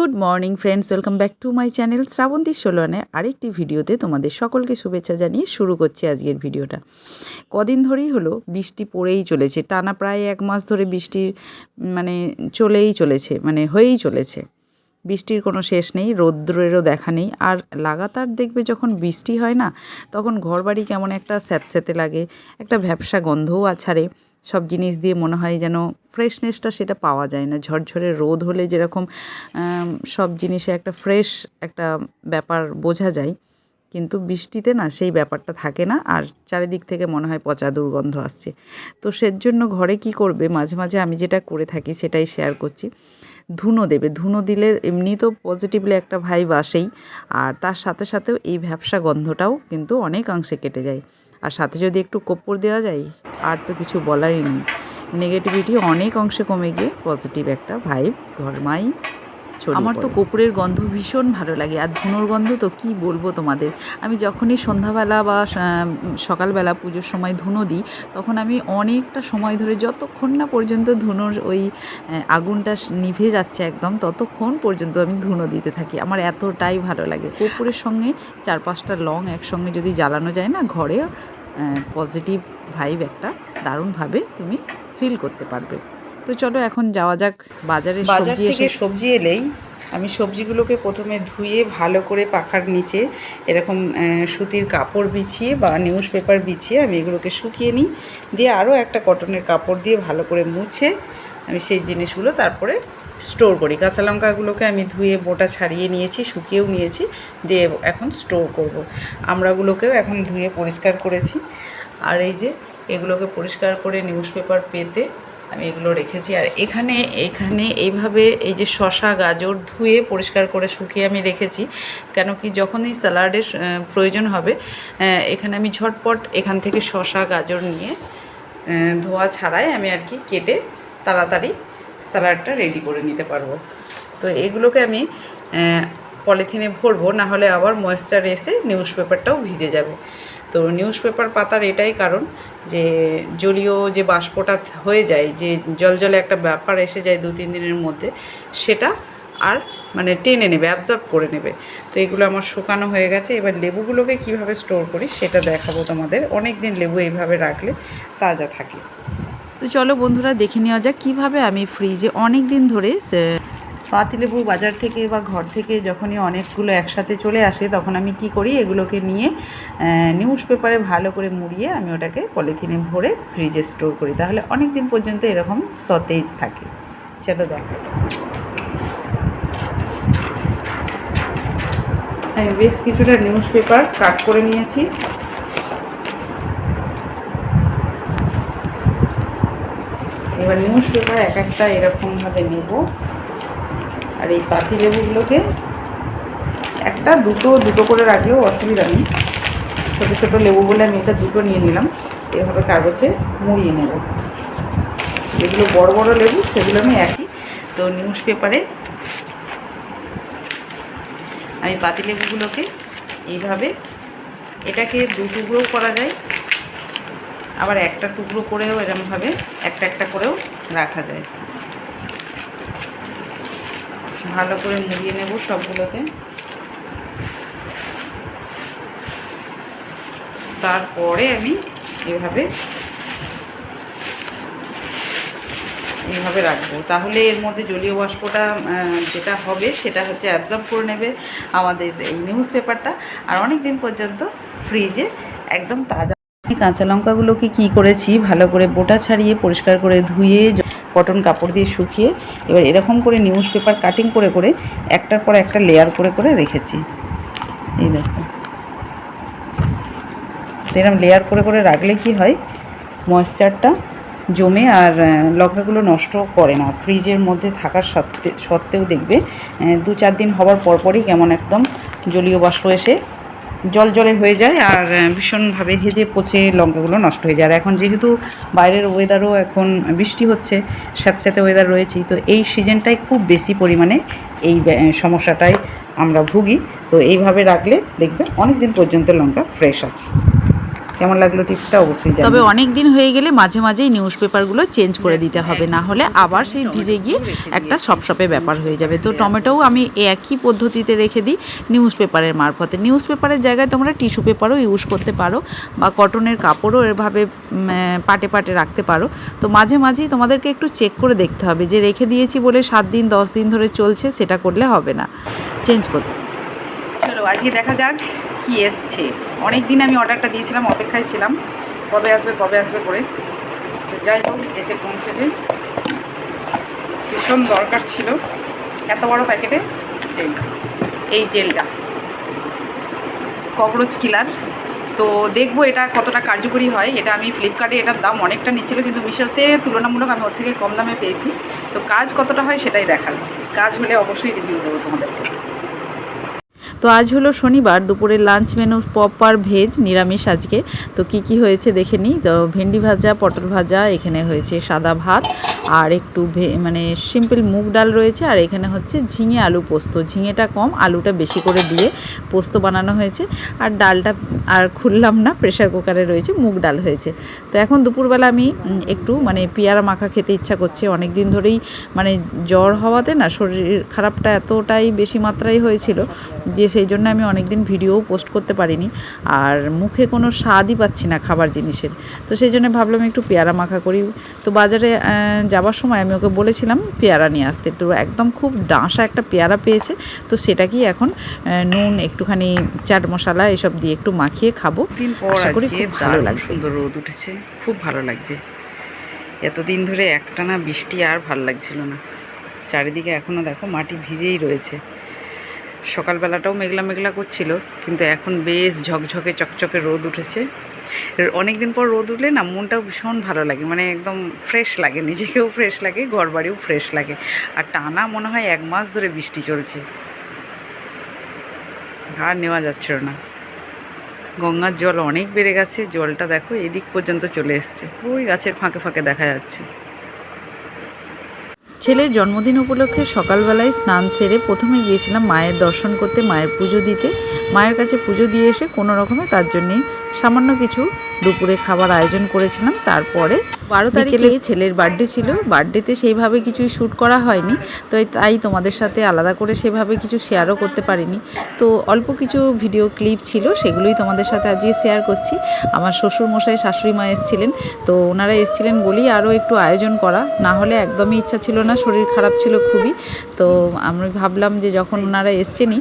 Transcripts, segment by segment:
Good morning friends, welcome back to my channel Shrabanti সোলোয়ানে আরেকটি ভিডিওতে তোমাদের সকলকে শুভেচ্ছা জানিয়ে শুরু করছি আজকের ভিডিওটা। কদিন ধরেই হলো বৃষ্টি পড়েই চলেছে, টানা প্রায় 1 মাস ধরে বৃষ্টির চলেই চলেছে, হয়েই চলেছে। বৃষ্টির কোনো শেষ নেই, রৌদ্রেরও দেখা নেই। আর লাগাতার দেখবে যখন বৃষ্টি হয় না, তখন ঘরবাড়ি কেমন একটা স্যাঁতস্যাঁতে লাগে, একটা ভ্যাপসা গন্ধও ছাড়ে। সব জিনিস দিয়ে মনে হয় যেন ফ্রেশনেসটা সেটা পাওয়া যায় না। ঝরঝরে রোদ হলে যেরকম সব জিনিসে একটা ফ্রেশ একটা ব্যাপার বোঝা যায়, কিন্তু বৃষ্টিতে না সেই ব্যাপারটা থাকে না। আর চারিদিক থেকে মনে হয় পচা দুর্গন্ধ আসছে। তো সেজন্য ঘরে কি করবে, মাঝে মাঝে আমি যেটা করে থাকি সেটাই শেয়ার করছি। ধুনো দেবে, ধুনো দিলে এমনি তো পজিটিভলি একটা ভাইব আসেই, আর তার সাথে সাথেও এই ভ্যাপসা গন্ধটাও কিন্তু অনেকাংশে কেটে যায়। আর সাথে যদি একটু কর্পূর দেওয়া যায়, আর তো কিছু বলারই নেই। নেগেটিভিটি অনেক অংশে কমে গিয়ে পজিটিভ একটা ভাইব ঘরমাই ছড়িয়ে পড়ে। আমার তো কর্পূরের গন্ধ ভীষণ ভালো লাগে, আর ধুনোর গন্ধ তো কি বলবো তোমাদের। আমি যখনই সন্ধ্যাবেলা বা সকালবেলা পুজোর সময় ধুনো দিই, তখন আমি অনেকটা সময় ধরে, যতক্ষণ না পর্যন্ত ধুনোর ওই আগুনটা নিভে যাচ্ছে একদম, ততক্ষণ পর্যন্ত আমি ধুনো দিতে থাকি। আমার এতটাই ভালো লাগে। কর্পূরের সঙ্গে 4-5টা লং একসঙ্গে যদি জ্বালানো যায় না, ঘরে পজিটিভ ভাইব একটা দারুণভাবে তুমি ফিল করতে পারবে। তো চলো এখন যাওয়া যাক বাজারে। বাজার থেকে সবজি এলেই আমি সবজিগুলোকে প্রথমে ধুয়ে ভালো করে পাখার নিচে এরকম সুতির কাপড় বিছিয়ে বা নিউজ পেপার বিছিয়ে আমি এগুলোকে শুকিয়ে নিই। দিয়ে আরও একটা কটনের কাপড় দিয়ে ভালো করে মুছে আমি সেই জিনিসগুলো তারপরে স্টোর করি। কাঁচা লঙ্কাগুলোকে আমি ধুয়ে বোটা ছাড়িয়ে নিয়েছি, শুকিয়েও নিয়েছি, দিয়ে এখন স্টোর করব। আমড়াগুলোকেও এখন ধুয়ে পরিষ্কার করেছি। আর এই যে এগুলোকে পরিষ্কার করে নিউজ পেপার পেতে আমি এগুলো রেখেছি। আর এখানে এইভাবে এই যে শসা গাজর ধুয়ে পরিষ্কার করে শুকিয়ে আমি রেখেছি, কেন কি যখনই স্যালাডের প্রয়োজন হবে এখানে আমি ঝটপট এখান থেকে শসা গাজর নিয়ে ধোয়া ছাড়াই আমি আর কি কেটে তাড়াতাড়ি স্যালাডটা রেডি করে নিতে পারবো। তো এগুলোকে আমি পলিথিনে ভরবো, না হলে আবার ময়েশ্চার এসে নিউজ পেপারটাও ভিজে যাবে। তো নিউজ পেপার পাতার এটাই কারণ যে জলীয় যে বাষ্পটা হয়ে যায়, যে জলজলে একটা ব্যাপার এসে যায় 2-3 দিনের মধ্যে, সেটা আর টেনে নেবে, অ্যাবজর্ব করে নেবে। তো এগুলো আমার শুকানো হয়ে গেছে। এবার লেবুগুলোকে কিভাবে স্টোর করি সেটা দেখাবো তোমাদের। অনেক দিন লেবু এইভাবে রাখলে তাজা থাকে। তো চলো বন্ধুরা, দেখে নেওয়া যাক কীভাবে আমি ফ্রিজে অনেক দিন ধরে পাতিলেবু বাজার থেকে বা ঘর থেকে যখনই অনেকগুলো একসাথে চলে আসে, তখন আমি কি করি, এগুলোকে নিয়ে নিউজ পেপারে ভালো করে মুড়িয়ে আমি ওটাকে পলিথিনে ভরে ফ্রিজে স্টোর করি। তাহলে অনেক দিন পর্যন্ত এরকম সতেজ থাকে। চলো দেখো, আমি বেশ কিছুটা নিউজ পেপার কাট করে নিয়েছি। এবার নিউজ পেপার এক একটা এরকমভাবে নেব। আর এই পাতি লেবুগুলোকে একটা দুটো করে রাখলেও অসুবিধা নেই। ছোটো ছোটো লেবু বলে আমি এটা দুটো নিয়ে নিলাম। এভাবে কাগজে মুড়িয়ে নেব। যেগুলো বড় বড় লেবু সেগুলো আমি একই। তো নিউজ পেপারে আমি পাতি লেবুগুলোকে এইভাবে, এটাকে 2 টুকরো করা যায়, আবার একটা টুকরো করেও এরকমভাবে একটা একটা করেও রাখা যায়। ভালো করে মুড়িয়ে নেব সবগুলোকে। তারপরে আমি এইভাবে রাখবো। তাহলে এর মধ্যে জলীয় বাষ্পটা যেটা হবে সেটা হচ্ছে অ্যাবজর্ব করে নেবে আমাদের এই নিউজ পেপারটা, আর অনেক দিন পর্যন্ত ফ্রিজে একদম তাজা। কাঁচা লঙ্কাগুলোকে কী করেছি, ভালো করে বোটা ছাড়িয়ে পরিষ্কার করে ধুয়ে কটন কাপড় দিয়ে শুকিয়ে এবার এরকম করে নিউজ পেপার কাটিং করে করে একটার পর একটা লেয়ার করে করে রেখেছি। এই দেখো, এরকম লেয়ার করে করে রাখলে কি হয়, ময়েশ্চারটা জমে আর লঙ্কাগুলো নষ্ট করে না। ফ্রিজের মধ্যে থাকার সত্ত্বেও দেখবে 2-4 দিন হওয়ার পরপরই কেমন একদম জলীয় বাষ্প এসে জলজলে হয়ে যায়, আর ভীষণভাবে হেজে পচে লঙ্কাগুলো নষ্ট হয়ে যায়। আর এখন যেহেতু বাইরের ওয়েদারও এখন বৃষ্টি হচ্ছে, স্যাঁতস্যাঁতে ওয়েদার রয়েছেই, তো এই সিজনটাই খুব বেশি পরিমাণে এই সমস্যাটাই আমরা ভুগি। তো এইভাবে রাখলে দেখবে অনেক দিন পর্যন্ত লঙ্কা ফ্রেশ আছে। কেমন লাগলো টিপসটা অবশ্যই জানাবেন। তবে অনেক দিন হয়ে গেলে মাঝে মাঝেই নিউজ পেপারগুলো চেঞ্জ করে দিতে হবে, না হলে আবার সেই ভিজে গিয়ে একটা সপসপে ব্যাপার হয়ে যাবে। তো টমেটোও আমি একই পদ্ধতিতে রেখে দিই নিউজ পেপারের মারফতে। নিউজ পেপারের জায়গায় তোমরা টিস্যু পেপারও ইউজ করতে পারো বা কটনের কাপড়ও এভাবে পাটে পাটে রাখতে পারো। তো মাঝে মাঝেই তোমাদেরকে একটু চেক করে দেখতে হবে, যে রেখে দিয়েছি বলে 7 দিন 10 দিন ধরে চলছে সেটা করলে হবে না, চেঞ্জ করতে। চলো আজকে দেখা যাক কি এসছে। অনেক দিন আমি অর্ডারটা দিয়েছিলাম, অপেক্ষায় ছিলাম কবে আসবে করে। তো যাই হোক এসে পৌঁছেছে, ভীষণ দরকার ছিল এত বড় প্যাকেটে এই জেলটা, ককরোচ কিলার। তো দেখবো এটা কতটা কার্যকরী হয়। এটা আমি ফ্লিপকার্টে এটার দাম অনেকটা নিচ্ছিল, কিন্তু মিশোতে তুলনামূলক আমি ওর থেকে কম দামে পেয়েছি। তো কাজ কতটা হয় সেটাই দেখার, কাজ হলে অবশ্যই রিভিউ দেবো তোমাদেরকে। তো আজ হলো শনিবার, দুপুরের লাঞ্চ মেনু প্রপার ভেজ, নিরামিষ আজকে। তো কি হয়েছে দেখে নিই। তো ভেন্ডি ভাজা, পটল ভাজা, এখানে হয়েছে সাদা ভাত আর একটু মানে সিম্পল মুগ ডাল রয়েছে, আর এখানে হচ্ছে ঝিঙে আলু পোস্ত। ঝিঙেটা কম, আলুটা বেশি করে দিয়ে পোস্ত বানানো হয়েছে। আর ডালটা আর খুললাম না, প্রেশার কুকারে রয়েছে, মুগ ডাল হয়েছে। তো এখন দুপুরবেলা আমি একটু মানে পেয়ারা মাখা খেতে ইচ্ছা করছে। অনেক দিন ধরেই মানে জ্বর হওয়াতে না শরীর খারাপটা এতটাই বেশি মাত্রায় হয়েছিল যে সেই জন্য আমি অনেক দিন ভিডিও পোস্ট করতে পারিনি, আর মুখে কোনো স্বাদই পাচ্ছি না খাবার জিনিসের। তো সেই জন্য ভাবলাম একটু পেয়ারা মাখা করি। তো বাজারে যাবার সময় আমি ওকে বলেছিলাম পেয়ারা নিয়ে আসতে, তো একদম খুব ডাঁসা একটা পেয়ারা পেয়েছে। তো সেটাকেই এখন নুন, একটুখানি চাট মশলা এসব দিয়ে একটু মাখিয়ে খাবো। আশা করি খুব ভালো লাগবে। সুন্দর রোদ উঠেছে, খুব ভালো লাগছে। এতদিন ধরে একটানা বৃষ্টি আর ভালো লাগছিল না, চারিদিকে এখনও দেখো মাটি ভিজেই রয়েছে। সকালবেলাটাও মেঘলা মেঘলা করছিল, কিন্তু এখন বেশ ঝকঝকে চকচকে রোদ উঠেছে। অনেক দিন পর রোদ উঠলে না মনটাও ভীষণ ভালো লাগে, মানে একদম ফ্রেশ লাগে, নিজেকেও ফ্রেশ লাগে, ঘর বাড়িও ফ্রেশ লাগে। আর টানা মনে হয় 1 মাস ধরে বৃষ্টি চলছে, আর নেওয়া যাচ্ছিল না। গঙ্গার জল অনেক বেড়ে গেছে, জলটা দেখো এদিক পর্যন্ত চলে এসছে, ওই গাছের ফাঁকে ফাঁকে দেখা যাচ্ছে। ছেলের জন্মদিন উপলক্ষে সকালবেলায় স্নান সেরে প্রথমে গিয়েছিলাম মায়ের দর্শন করতে, মায়ের পুজো দিতে। মায়ের কাছে পুজো দিয়ে এসে কোনো রকমে তার জন্যে সামান্য কিছু দুপুরে খাবার আয়োজন করেছিলাম। তারপরে 12 তারিখে ছেলের বার্থডে ছিল, বার্থডেতে সেইভাবে কিছুই শ্যুট করা হয়নি, তো তাই তোমাদের সাথে আলাদা করে সেভাবে কিছু শেয়ারও করতে পারিনি। তো অল্প কিছু ভিডিও ক্লিপ ছিল, সেগুলোই তোমাদের সাথে আজকে শেয়ার করছি। আমার শ্বশুরমশাই, শাশুড়ি মা এসেছিলেন, তো ওনারা এসেছিলেন বলেই আরও একটু আয়োজন করা, না হলে একদমই ইচ্ছা ছিল না, শরীর খারাপ ছিল খুবই। তো আমি ভাবলাম যে যখন ওনারা এসছেনই,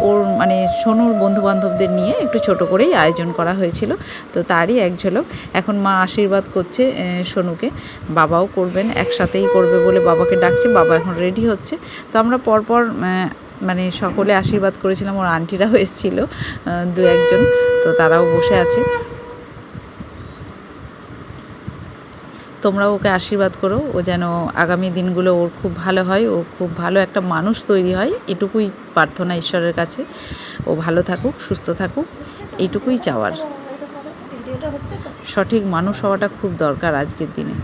ওর মানে সোনুর বন্ধুবান্ধবদের নিয়ে একটু ছোট করেই আয়োজন করা হয়েছিল। তো তারই এক ঝলক। এখন মা আশীর্বাদ করছে সোনুকে, বাবাও করবেন, একসাথেই করবে বলে বাবাকে ডাকছে, বাবা এখন রেডি হচ্ছে। তো আমরা পরপর মানে সকলে আশীর্বাদ করেছিলাম, ওর আন্টিরাও এসেছিল 2-1 জন, তো তারাও বসে আছে। তোমরাও ওকে আশীর্বাদ করো, ও যেন আগামী দিনগুলো ওর খুব ভালো হয়, ও খুব ভালো একটা মানুষ তৈরি হয়, এটুকুই প্রার্থনা ঈশ্বরের কাছে। ও ভালো থাকুক, সুস্থ থাকুক, এইটুকুই চাওয়ার। সঠিক মানুষ হওয়াটা খুব দরকার আজকের দিনে।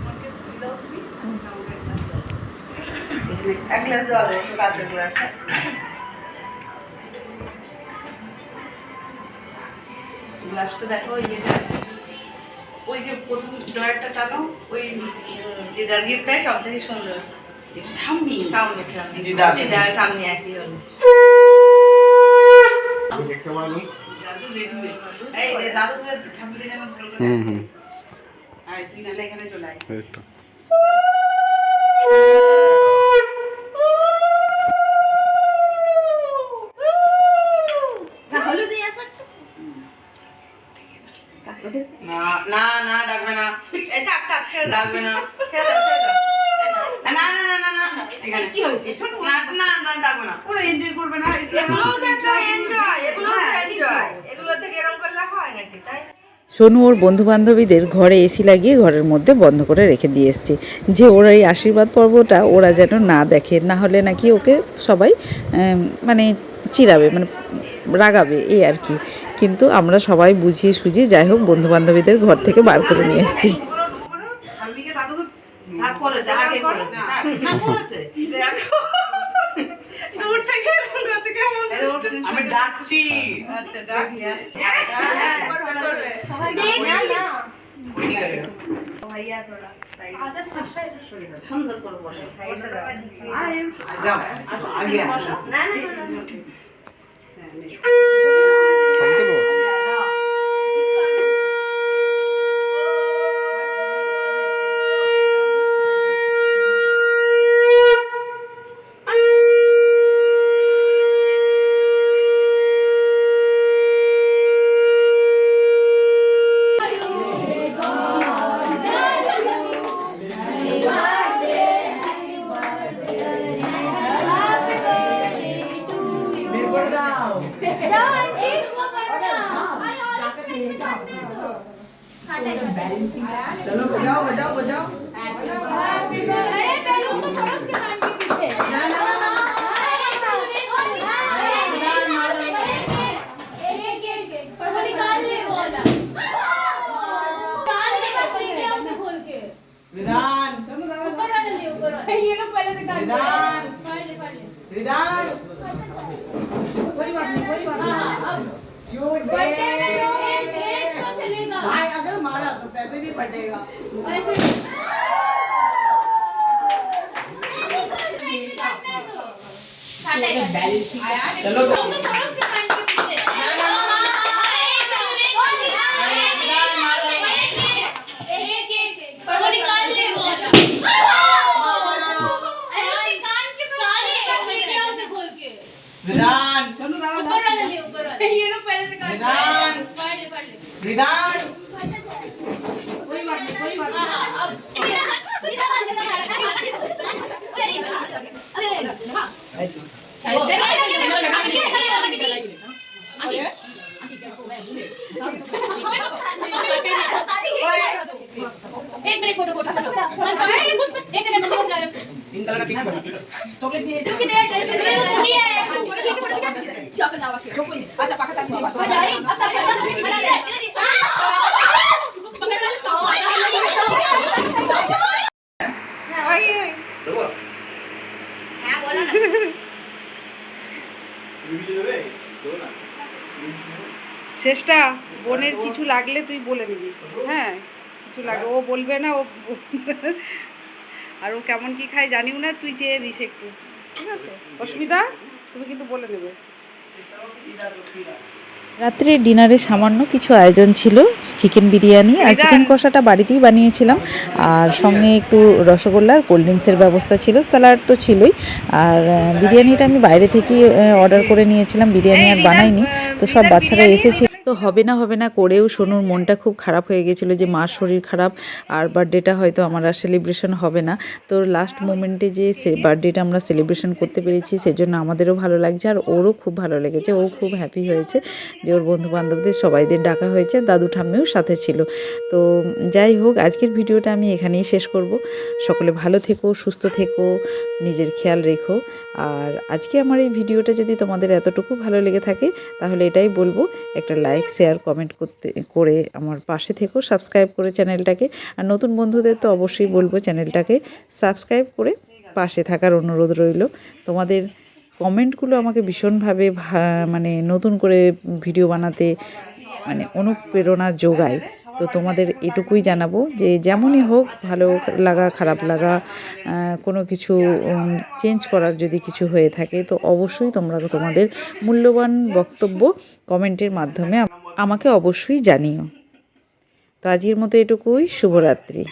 গ্লাসটা দেখো, ওই যে প্রথম ড্রয়ারটা টানো, ওই দিদার গিফটটাই সব থেকে সুন্দর। ঠাম্মি ঠাম্মি ঠাম্মি একই হলো। এই দাদু ঠাম্মিকে যেন ভালো করে আর তুই নালে এখানে চলে আয়। না না না ডাকবে না, থাক থাক ছেড়ে ডাকবে না, ছেড়ে দাও ছেড়ে দাও। না না না না না এখানে কি হয়েছে? না না না ডাকবে না, ওরা এনজয় করবে না। এগুলো তো একটা এনজয়, এগুলো তো এনজয়, এগুলো থেকে এরকম করলে হয় নাকি? তাই সোনু ওর বন্ধুবান্ধবীদের ঘরে এসি লাগিয়ে ঘরের মধ্যে বন্ধ করে রেখে দিয়ে এসছে, যে ওরা এই আশীর্বাদ পর্বটা ওরা যেন না দেখে, না হলে নাকি ওকে সবাই মানে চিরাবে, মানে রাগাবে, এই আর কি। কিন্তু আমরা সবাই বুঝিয়ে সুঝিয়ে যাই হোক বন্ধুবান্ধবীদের ঘর থেকে বার করে নিয়ে এসেছি। দূর থেকে এরকম করছে কেমন আমি ডাকছি আচ্ছা ডাক করবে করবে দেখ না না ভাইয়া তোরা আচ্ছা ছাড়া সুন্দর করে বসে বসে দাও যাও আগে আসো না না चलो बजाओ बजाओ बजाओ विधान विधान विधान कोई बात नहीं यू भाई अगर मारा तो पैसे भी फटेगा चलो विधान विधान विधान कोई बात नहीं कोई बात एक मिनट फोटो फोटो एक मिनट तीन कलर का पिक बना चॉकलेट भी है चॉकलेट अच्छा पाका चाट नहीं बात अरे अब सब बना दे हां बोलो ना শেষটা বোনের কিছু লাগলে তুই বলে নিবি, হ্যাঁ কিছু লাগলে ও বলবে না, ও আর ও কেমন কি খায় জানিও না, তুই চেয়ে দিস একটু, ঠিক আছে অস্মিতা, তুমি কিন্তু বলে নেবে। রাত্রে ডিনারে সামান্য কিছু আয়োজন ছিল, চিকেন বিরিয়ানি আর চিকেন কষাটা বাড়িতেই বানিয়েছিলাম, আর সঙ্গে একটু রসগোল্লা আর কোল্ড ড্রিঙ্কসের ব্যবস্থা ছিল, স্যালাড তো ছিলই, আর বিরিয়ানিটা আমি বাইরে থেকেই অর্ডার করে নিয়েছিলাম, বিরিয়ানি আর বানাইনি, তো সব বাচ্চারা এসেছিল, তো হবে না করেও সোনুর মনটা খুব খারাপ হয়ে গেছিলো যে মার শরীর খারাপ আর বার্থডেটা হয়তো আমার আর সেলিব্রেশন হবে না। তো লাস্ট মোমেন্টে যে বার্থডেটা আমরা সেলিব্রেশন করতে পেরেছি সেজন্য আমাদেরও ভালো লাগছে আর ওরও খুব ভালো লেগেছে, ও খুব হ্যাপি হয়েছে যে ওর বন্ধু বান্ধবদের সবাইদের ডাকা হয়েছে, দাদু ঠাম্মিও সাথে ছিল। তো যাই হোক, আজকের ভিডিওটা আমি এখানেই শেষ করব। সকলে ভালো থেকো, সুস্থ থেকো, নিজের খেয়াল রেখো। আর আজকে আমার এই ভিডিওটা যদি তোমাদের এতটুকু ভালো লেগে থাকে তাহলে এটাই বলবো, একটা লাইক শেয়ার কমেন্ট করে আমার পাশে থেকো, সাবস্ক্রাইব করে চ্যানেলটাকে, আর নতুন বন্ধুদের তো অবশ্যই বলবো চ্যানেলটাকে সাবস্ক্রাইব করে পাশে থাকার অনুরোধ রইল। তোমাদের কমেন্টগুলো আমাকে ভীষণভাবে মানে নতুন করে ভিডিও বানাতে মানে অনুপ্রেরণা যোগায়। তো তোমাদের এটুকুই জানাবো যে যেমনই হোক, ভালো লাগা খারাপ লাগা কোনো কিছু চেঞ্জ করার যদি কিছু হয়ে থাকে তো অবশ্যই তোমরা তোমাদের মূল্যবান বক্তব্য কমেন্টের মাধ্যমে আমাকে অবশ্যই জানিও। তো আজকের মতো এটুকুই, শুভরাত্রি।